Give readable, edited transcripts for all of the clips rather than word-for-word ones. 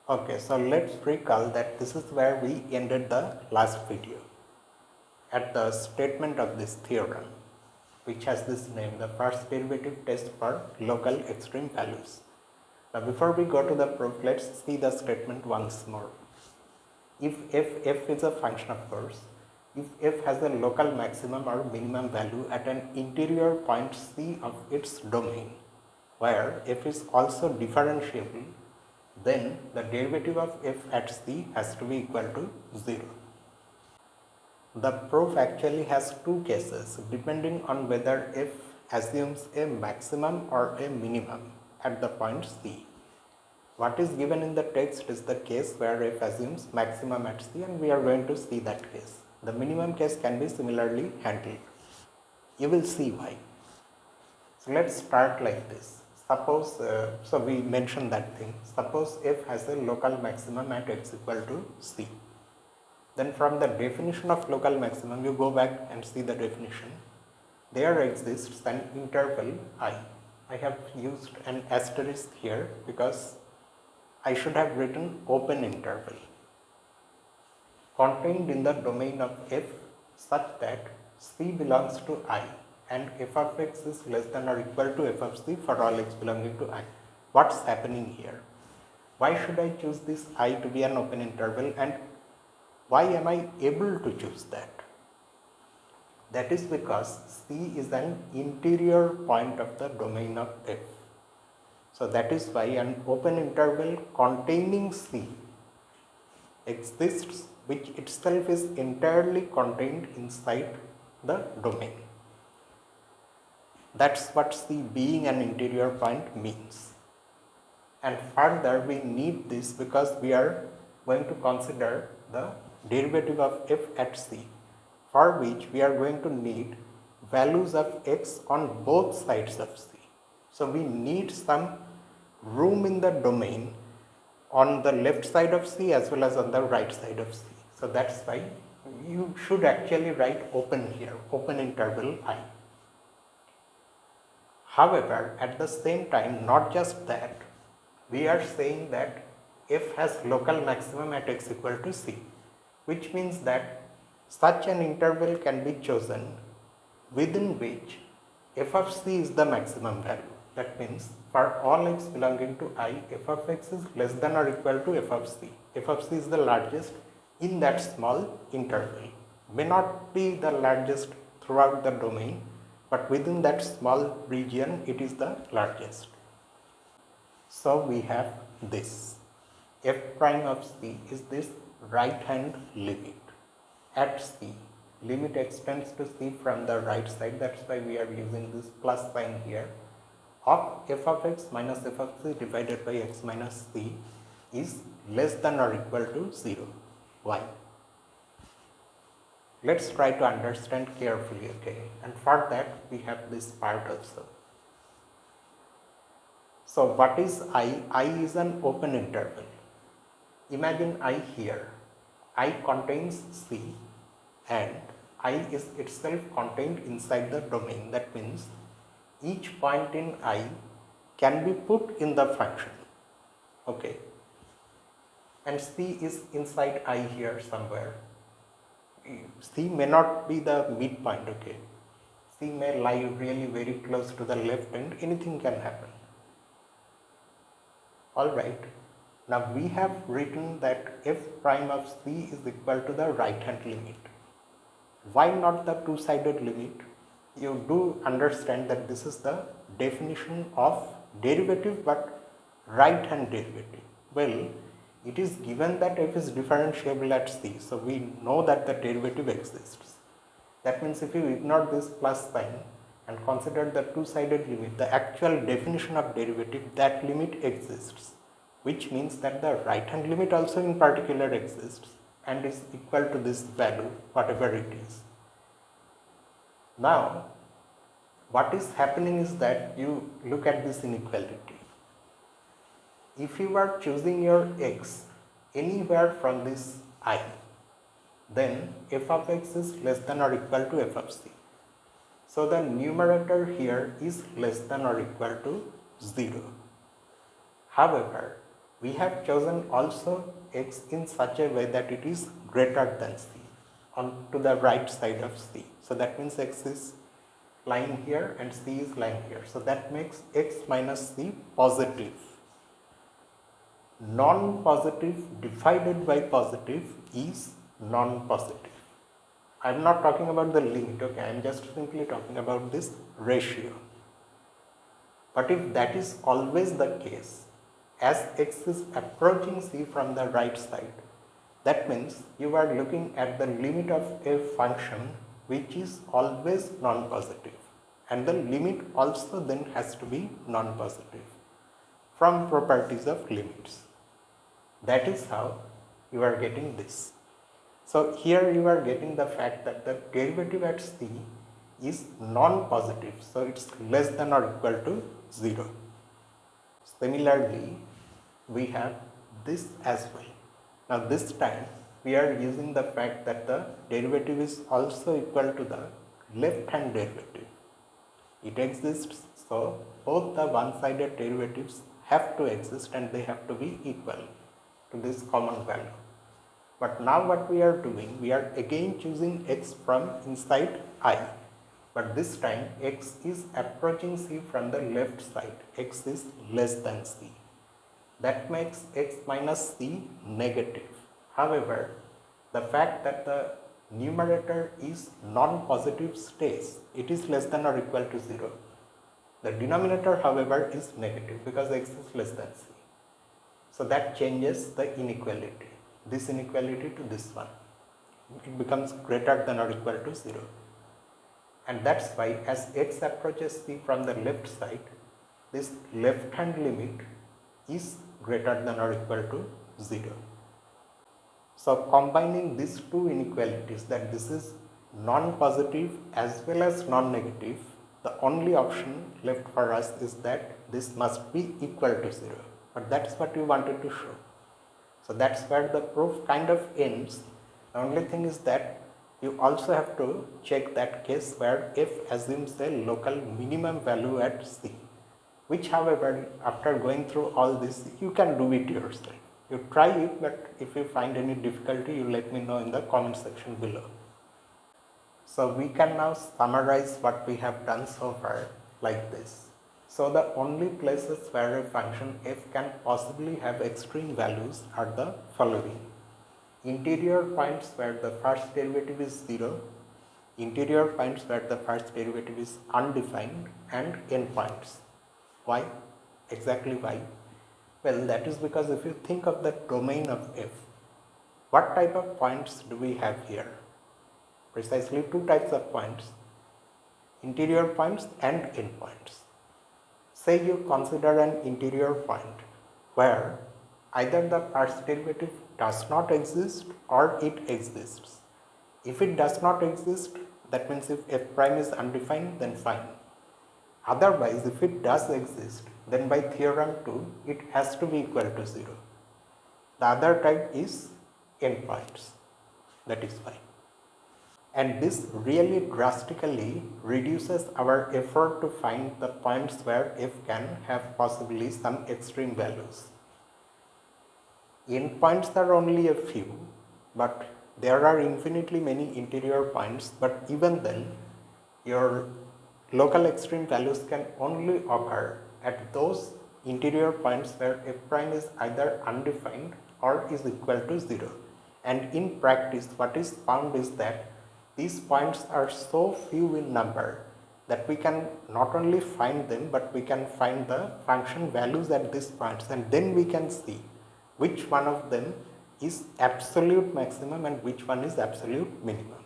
Okay, so let's recall that this is where we ended the last video at the statement of this theorem, which has this name, the first derivative test for local extreme values. Now before we go to the proof, let's see the statement once more. If f is a function of course, if f has a local maximum or minimum value at an interior point C of its domain, where f is also differentiable, then the derivative of f at C has to be equal to 0. The proof actually has two cases depending on whether f assumes a maximum or a minimum at the point C. What is given in the text is the case where f assumes maximum at C, and we are going to see that case. The minimum case can be similarly handled. You will see why. So let's start like this. Suppose, so we mentioned that thing. Suppose f has a local maximum at x equal to C. Then from the definition of local maximum, you go back and see the definition. There exists an interval I. I have used an asterisk here because I should have written open interval contained in the domain of f such that C belongs to I and f of x is less than or equal to f of C for all x belonging to I. What's happening here? Why should I choose this I to be an open interval, and why am I able to choose that? That is because C is an interior point of the domain of f. So that is why an open interval containing C exists, which itself is entirely contained inside the domain. That's what C being an interior point means. And further, we need this because we are going to consider the derivative of f at C, for which we are going to need values of x on both sides of C. So we need some room in the domain on the left side of C as well as on the right side of C. So that's why you should actually write open here, open interval I. However, at the same time, not just that, we are saying that f has local maximum at x equal to C, which means that such an interval can be chosen within which f of C is the maximum value. That means for all x belonging to I, f of x is less than or equal to f of C. F of C is the largest in that small interval. May not be the largest throughout the domain, but within that small region it is the largest. So we have this. F prime of C is this right hand limit at C. Limit extends to C from the right side, that's why we are using this plus sign here, of f of x minus f of C divided by x minus C is less than or equal to 0. Why? Let's try to understand carefully, okay? And for that we have this part also. So what is I? I is an open interval. Imagine I here. I contains C and I is itself contained inside the domain. That means each point in I can be put in the function, okay? And C is inside I here somewhere. C may not be the midpoint, okay? C may lie really very close to the left and anything can happen. Alright, now we have written that f prime of C is equal to the right hand limit. Why not the two-sided limit? You do understand that this is the definition of derivative, but right hand derivative. Well, it is given that f is differentiable at C, so we know that the derivative exists. That means if you ignore this plus sign and consider the two-sided limit, the actual definition of derivative, that limit exists, which means that the right hand limit also in particular exists and is equal to this value, whatever it is. Now, what is happening is that you look at this inequality. If you are choosing your x anywhere from this I, then f of x is less than or equal to f of C. So the numerator here is less than or equal to 0. However, We have chosen also x in such a way that it is greater than c on to the right side of c. So that means x is lying here and c is lying here. So that makes x minus c positive. Non-positive divided by positive is non-positive. I am not talking about the limit, okay, I am just simply talking about this ratio. But if that is always the case, as x is approaching c from the right side, that means you are looking at the limit of a function which is always non-positive, and the limit also then has to be non-positive from properties of limits. That is how you are getting this. So here you are getting the fact that the derivative at c is non-positive, so it's less than or equal to 0. Similarly, we have this as well. Now this time we are using the fact that the derivative is also equal to the left hand derivative. It exists, so both the one-sided derivatives have to exist and they have to be equal to this common value. But now what we are doing, we are again choosing x from inside I, but this time x is approaching c from the left side, x is less than c. That makes x minus c negative. However, the fact that the numerator is non-positive stays, it is less than or equal to 0. The denominator, however, is negative because x is less than c. So that changes the inequality, this inequality to this one. It becomes greater than or equal to 0. And that's why as x approaches c from the left side, this left hand limit is greater than or equal to 0. So combining these two inequalities, that this is non-positive as well as non-negative, the only option left for us is that this must be equal to 0. But that's what we wanted to show. So that's where the proof kind of ends. The only thing is that you also have to check that case where f assumes a local minimum value at c, which however, after going through all this, you can do it yourself. You try it, but if you find any difficulty, you let me know in the comment section below. So we can now summarize what we have done so far like this. So the only places where a function f can possibly have extreme values are the following: interior points where the first derivative is 0, interior points where the first derivative is undefined, and endpoints. Why? Exactly why? Well, that is because if you think of the domain of f, what type of points do we have here? Precisely two types of points: interior points and endpoints. Say you consider an interior point where either the first derivative does not exist or it exists. If it does not exist, that means if f prime is undefined, then fine. Otherwise, if it does exist, then by theorem 2, it has to be equal to 0. The other type is endpoints. That is fine. And this really drastically reduces our effort to find the points where f can have possibly some extreme values. Endpoints are only a few, but there are infinitely many interior points, but even then, your local extreme values can only occur at those interior points where f prime is either undefined or is equal to 0. And in practice, what is found is that these points are so few in number that we can not only find them, but we can find the function values at these points, and then we can see which one of them is absolute maximum and which one is absolute minimum.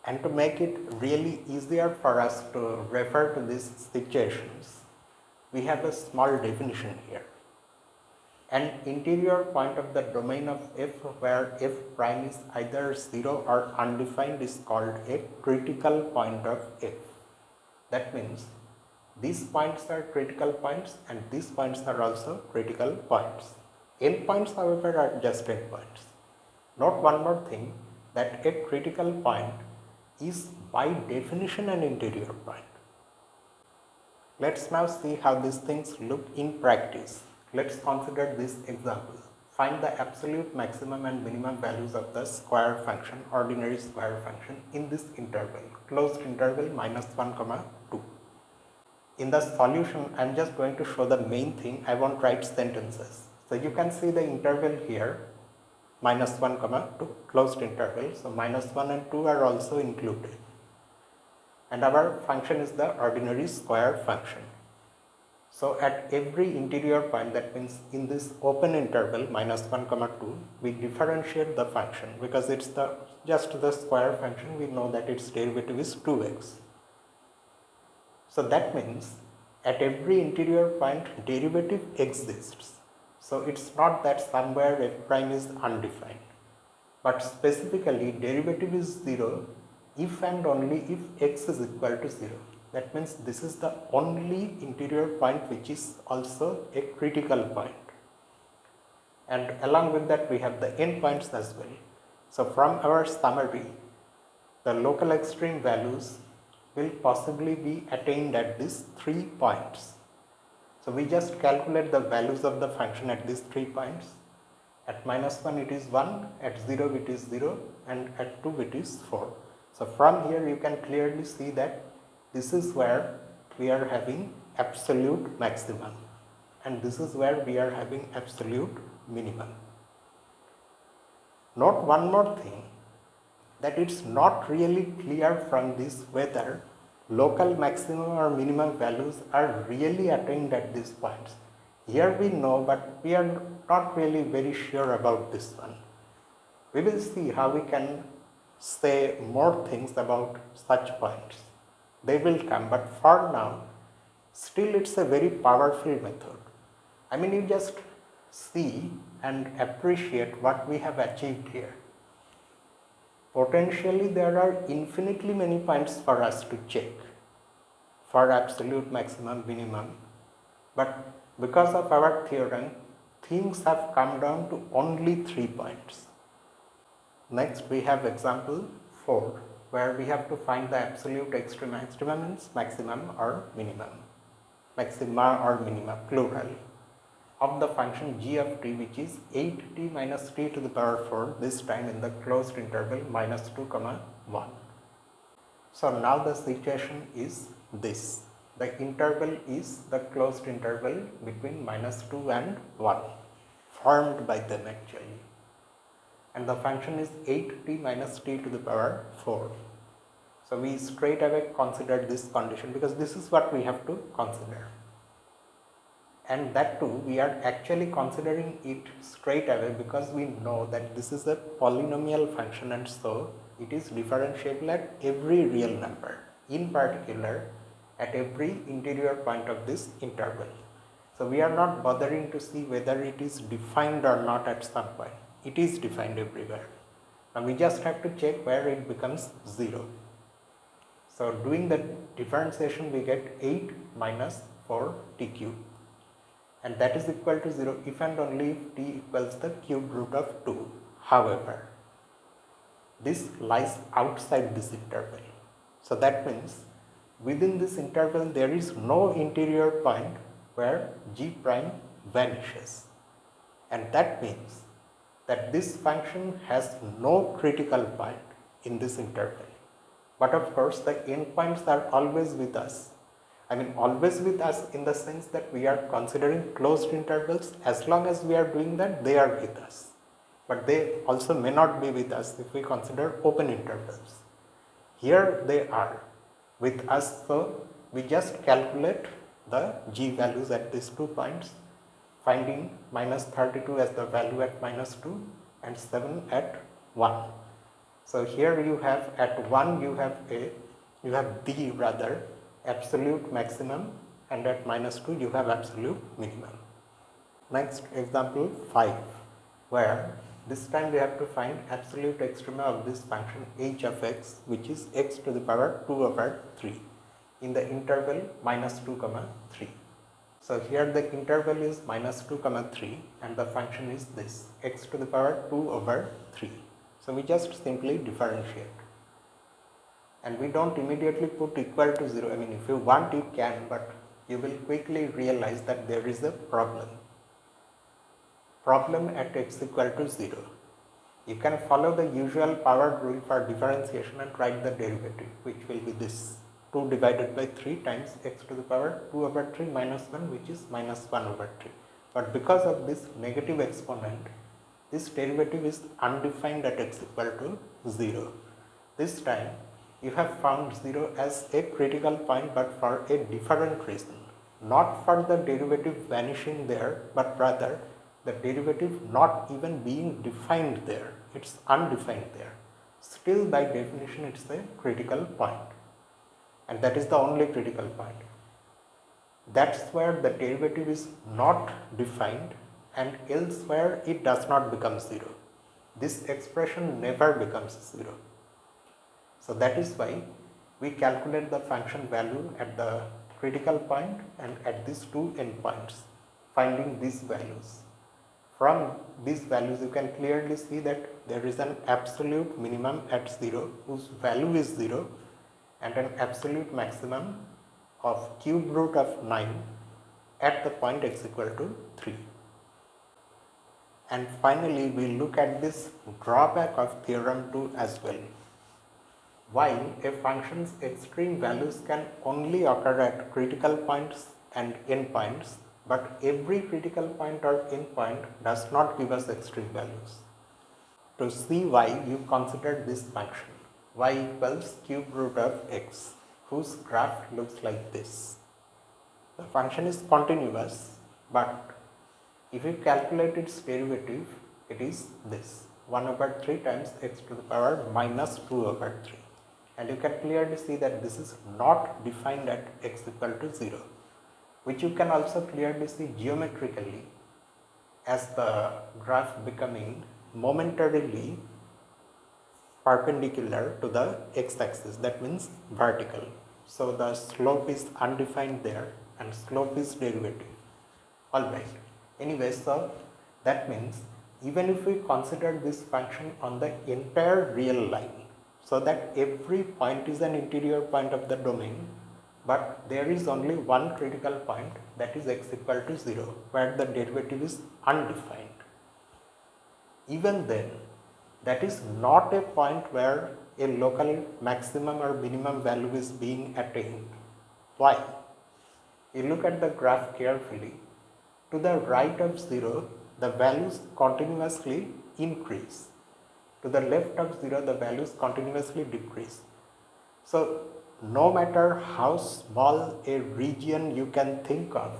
And to make it really easier for us to refer to these situations, we have a small definition here. An interior point of the domain of f where f prime is either 0 or undefined is called a critical point of f. That means these points are critical points and these points are also critical points. Endpoints, however, are just endpoints. Note one more thing, that a critical point is by definition an interior point. Let's now see how these things look in practice. let's consider this example. Find the absolute maximum and minimum values of the square function, ordinary square function in this interval, closed interval -1, 2. In the solution, I am just going to show the main thing. I won't write sentences. So you can see the interval here, -1, 2, closed interval. So -1 and 2 are also included. And our function is the ordinary square function. So at every interior point, that means in this open interval -1, 2, we differentiate the function because it's just the square function. We know that its derivative is 2x. So that means at every interior point derivative exists. So it's not that somewhere f prime is undefined, but specifically derivative is 0 if and only if x is equal to 0. That means this is the only interior point which is also a critical point. And along with that we have the endpoints as well. So from our summary, the local extreme values will possibly be attained at these 3 points. So we just calculate the values of the function at these 3 points. At -1 it is 1, at 0 it is 0, and at 2 it is 4. So from here you can clearly see that this is where we are having absolute maximum and this is where we are having absolute minimum. Note one more thing, that it's not really clear from this whether local maximum or minimum values are really attained at these points. Here we know, but we are not really very sure about this one. We will see how we can say more things about such points. They will come, but for now, still it's a very powerful method. I mean, you just see and appreciate what we have achieved here. Potentially there are infinitely many points for us to check for absolute maximum, minimum, but because of our theorem, things have come down to only 3 points. Next we have example 4, where we have to find the absolute extrema. Extrema means maximum or minimum, maxima or minima, plural, of the function g of t, which is 8t minus t to the power 4, this time in the closed interval -2, 1. So now the situation is this. The interval is the closed interval between -2 and 1, formed by them actually. And the function is 8t minus t to the power 4. So we straight away consider this condition because this is what we have to consider. And that too, we are actually considering it straight away because we know that this is a polynomial function and so it is differentiable at every real number, in particular at every interior point of this interval. So we are not bothering to see whether it is defined or not at some point. It is defined everywhere. Now we just have to check where it becomes 0. So doing the differentiation we get 8 minus 4t cube, and that is equal to 0 if and only if t equals the cube root of 2. However, this lies outside this interval. So that means within this interval there is no interior point where g prime vanishes, and that means that this function has no critical point in this interval. But of course the endpoints are always with us. I mean always with us in the sense that we are considering closed intervals. As long as we are doing that, they are with us. But they also may not be with us if we consider open intervals. Here they are with us, so we just calculate the g values at these 2 points, finding -32 as the value at -2 and 7 at 1. So here you have at 1 you have the absolute maximum, and at -2 you have absolute minimum. Next example 5, where this time we have to find absolute extrema of this function h of x, which is x to the power 2 over 3 in the interval -2, 3. So here the interval is -2, 3 and the function is this x to the power 2 over 3. So we just simply differentiate, and we don't immediately put equal to 0. I mean if you want you can, but you will quickly realize that there is a problem. problem at x equal to 0. You can follow the usual power rule for differentiation and write the derivative, which will be this 2 divided by 3 times x to the power 2 over 3 minus 1, which is minus 1 over 3. But because of this negative exponent, this derivative is undefined at x equal to 0. This time you have found 0 as a critical point, but for a different reason. Not for the derivative vanishing there, but rather the derivative not even being defined there. It's undefined there. Still, by definition, it's a critical point. And that is the only critical point. That's where the derivative is not defined, and elsewhere it does not become 0. This expression never becomes 0. So that is why we calculate the function value at the critical point and at these two endpoints, finding these values. From these values you can clearly see that there is an absolute minimum at 0 whose value is 0, and an absolute maximum of cube root of 9 at the point x equal to 3. And finally we look at this drawback of theorem 2 as well. While a function's extreme values can only occur at critical points and endpoints, but every critical point or endpoint does not give us extreme values. To see why, you consider this function y equals cube root of x, whose graph looks like this. The function is continuous, but if you calculate its derivative, it is this 1 over 3 times x to the power minus 2 over 3. And you can clearly see that this is not defined at x equal to 0, which you can also clearly see geometrically as the graph becoming momentarily perpendicular to the x-axis, that means vertical. So the slope is undefined there and slope is derivative. Alright, anyway, so that means even if we consider this function on the entire real line, so that every point is an interior point of the domain, but there is only one critical point, that is x equal to 0, where the derivative is undefined. Even then, that is not a point where a local maximum or minimum value is being attained. Why? You look at the graph carefully. To the right of 0, the values continuously increase. To the left of 0, the values continuously decrease. So, no matter how small a region you can think of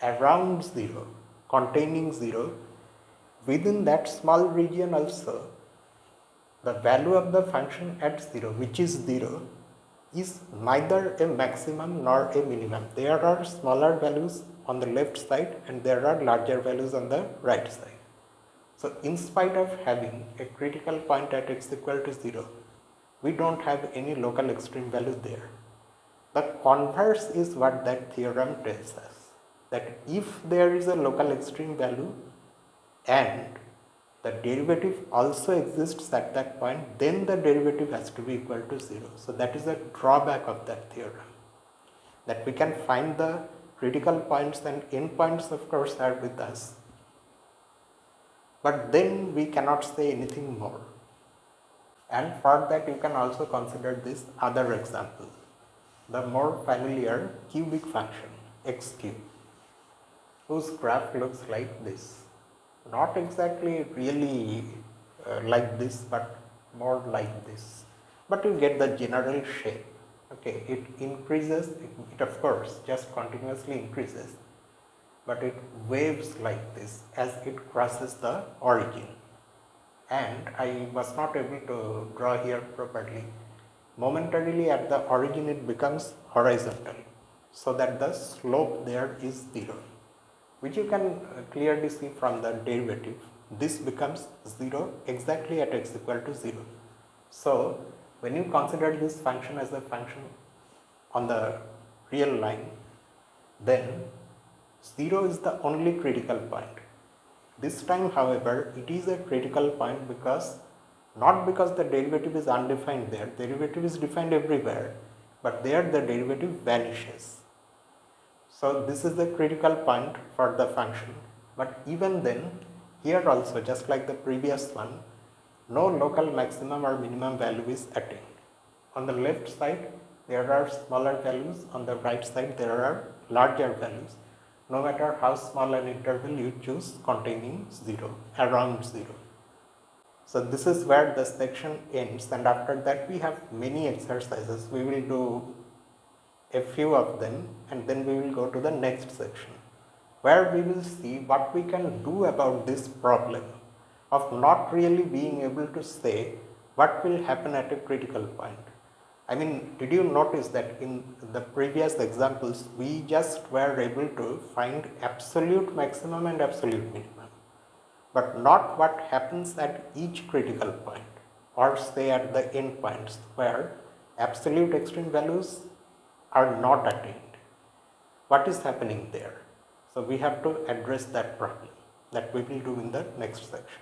around 0, containing 0, within that small region also, the value of the function at 0, which is 0, is neither a maximum nor a minimum. There are smaller values on the left side and there are larger values on the right side. So, in spite of having a critical point at x equal to 0, we don't have any local extreme value there. The converse is what that theorem tells us, that if there is a local extreme value and the derivative also exists at that point, then the derivative has to be equal to 0. So that is a drawback of that theorem, that we can find the critical points and endpoints of course are with us, but then we cannot say anything more. And for that you can also consider this other example, the more familiar cubic function x cube, whose graph looks like this. Not exactly really like this, but more like this. But you get the general shape. Okay, it increases, it of course just continuously increases, but it waves like this as it crosses the origin. And I was not able to draw here properly. Momentarily at the origin it becomes horizontal, so that the slope there is 0, which you can clearly see from the derivative. This becomes 0 exactly at x equal to 0. So when you consider this function as a function on the real line, then 0 is the only critical point. This time, however, it is a critical point because not because the derivative is undefined there, derivative is defined everywhere, but there the derivative vanishes. So this is the critical point for the function, but even then here also, just like the previous one, no local maximum or minimum value is attained. On the left side, there are smaller values, on the right side, there are larger values, no matter how small an interval you choose containing 0, around 0. So this is where the section ends, and after that we have many exercises. We will do a few of them and then we will go to the next section, where we will see what we can do about this problem of not really being able to say what will happen at a critical point. I mean, did you notice that in the previous examples, we just were able to find absolute maximum and absolute minimum, but not what happens at each critical point, or say at the end points where absolute extreme values are not attained. What is happening there? So we have to address that problem that we will do in the next section.